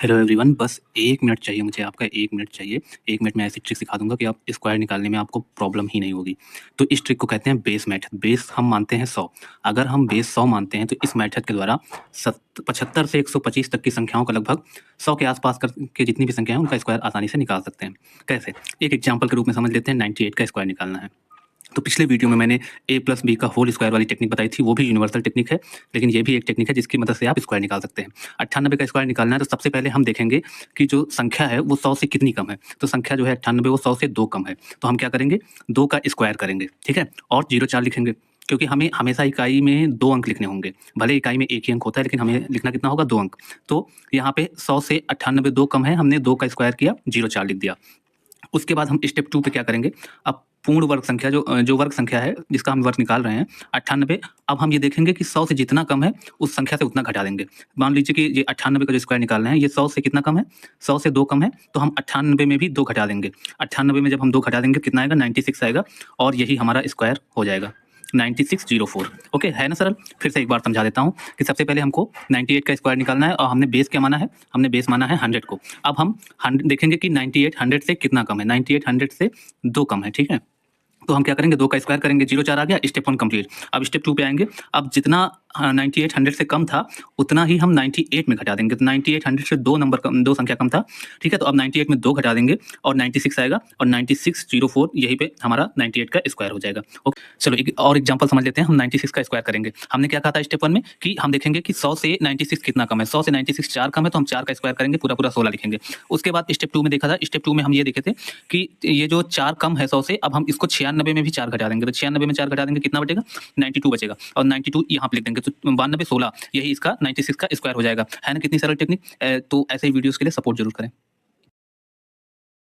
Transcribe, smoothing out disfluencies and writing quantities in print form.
Hello everyone, बस 1 minute चाहिए मुझे, आपका 1 मिनट चाहिए। 1 मिनट में ऐसी ट्रिक सिखा दूँगा कि आप स्क्वायर निकालने में आपको प्रॉब्लम ही नहीं होगी। तो इस ट्रिक को कहते हैं बेस मेथड। बेस हम मानते हैं 100। अगर हम बेस 100 मानते हैं तो इस मेथड के द्वारा 75 से 125 तक की संख्याओं का लगभग 100 के आस-पास के जितनी भी संख्या है उनका स्क्वायर आसानी से निकाल सकते हैं। कैसे? एक एग्जांपल के रूप में समझ लेते हैं, 98 का स्क्वायर निकालना है। तो पिछले वीडियो में मैंने a प्लस बी का होल स्क्वायर वाली टेक्निक बताई थी, वो भी यूनिवर्सल टेक्निक है, लेकिन ये भी एक टेक्निक है जिसकी मदद से आप स्क्वायर निकाल सकते हैं। 98 का स्क्वायर निकालना है तो सबसे पहले हम देखेंगे कि जो संख्या है वो 100 से कितनी कम है। तो संख्या जो है 98 वो 100 से 2 कम है। तो हम क्या करेंगे, 2 का स्क्वायर करेंगे, ठीक है? और 0-4 लिखेंगे, क्योंकि हमें हमेशा इकाई में 2 अंक लिखने होंगे। भले इकाई में 1 ही अंक होता है, लेकिन हमें लिखना कितना होगा, 2 अंक। तो यहाँ पे 100 से 98 2 कम है, हमने 2 का स्क्वायर किया, 0-4 लिख दिया। उसके बाद हम स्टेप 2 पे क्या करेंगे, अब पूर्ण वर्ग संख्या जो वर्ग संख्या है जिसका हम वर्ग निकाल रहे हैं 98, अब हम ये देखेंगे कि 100 से जितना कम है उस संख्या से उतना घटा देंगे। मान लीजिए कि ये 98 का जो स्क्वायर निकालना है ये 100 से कितना कम है, 100 से 2 कम है, तो हम 98 में भी 2 घटा देंगे। 98 में जब हम 2 घटा देंगे कितना आएगा, 96 आएगा, और यही हमारा स्क्वायर हो जाएगा 9604। ओके, है ना सरल? फिर से एक बार समझा देता हूँ कि सबसे पहले हमको 98 का स्क्वायर निकालना है और हमने बेस क्या माना है, हमने बेस माना है 100 को। अब हम देखेंगे कि 98 100 से कितना कम है, 98 100 से 2 कम है, ठीक है? तो हम क्या करेंगे, 2 का स्क्वायर करेंगे, 0-4 आ गया, स्टेप 1 कंप्लीट। अब स्टेप 2 पे आएंगे। अब जितना 98 100 से कम था उतना ही हम 98 में घटा देंगे। तो 98 100 से 2 नंबर कम, 2 संख्या कम था, ठीक है? तो अब 98 में 2 घटा देंगे और 96 आएगा, और 9604 यहीं पे हमारा 98 का स्क्वायर हो जाएगा। ओके, चलो एक और एग्जांपल समझ लेते हैं। हम 96 का स्क्वायर करेंगे। हमने क्या कहा था स्टेप 1 में कि हम देखेंगे कि 100 से 96 कितना कम है। 100 से 96 4 कम है, तो हम 4 का स्क्वायर करेंगे, पूरा 16 लिखेंगे। उसके बाद स्टेप 2 में देखा था, स्टेप 2 में हम ये देखे थे कि ये जो 4 कम है 100 से, अब हम इसको 96 में भी 4 घटा देंगे। तो 96 में 4 घटा देंगे, कितना बचेगा, 92 बचेगा, और 92 यहाँ पे लिख देंगे, तो 92 16 यही इसका 96 का स्क्वायर हो जाएगा। है ना कितनी सरल टेक्निक? तो ऐसे ही वीडियोस के लिए सपोर्ट जरूर करें।